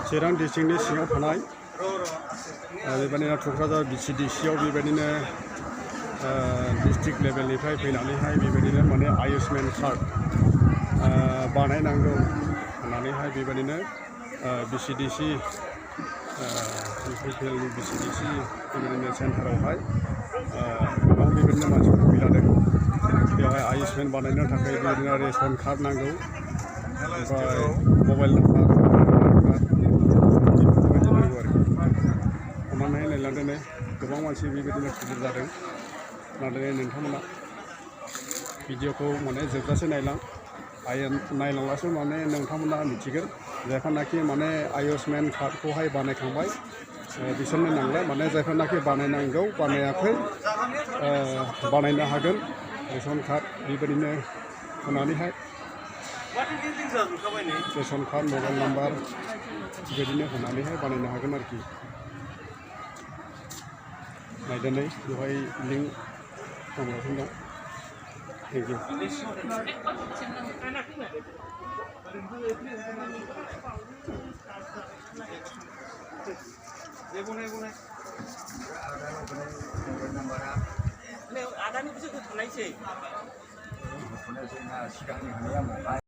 चिरां डिस्ट्रिक्टनि सिङाव थानाय बेबायदिनो क'क्राझार BCDC आव बेबायदिनो डिस्ट्रिक्ट लेभेलनिफ्राय फैनानैहाय बेबायदिनो माने आयुष्मान कार्ड बानायनांगौ होननानैहाय बेबायदिनो BCDC BCDC बेबायदिनो सेन्टारावहाय गोबां बेबायदिनो मानसिफोर फैलादों। बेवहाय आयुष्मान बानायनो थाखाय बेबायदिनो रेशन कार्ड नांगौ, ओमफ्राय मबाइल नाम्बार हमनानै नायलांदों गोबां मानसि बेबायदिनो गिदिर जादों। नाथाय नोंथांमोना भिडिअखौ माने जोबजासे नायलांब्लासो माने नोंथांमोना मिथिगोन। जायफोरनाखि माने आयुष्मान कार्डखौहाय बानायखांबाय बिसोरनो नांला, माने जायफोरनाखि बानायनांगौ बानायाखै बानायनो हागोन। रेशन कार्ड बेबायदिनो होनानैहाय रेशन कार्ड मबाइल नाम्बार बेबायदिनो होनानैहाय बानायनो हागोन आरोखि। नायदोनै बेवहाय लिंक दंगासिनो दं। Thank you.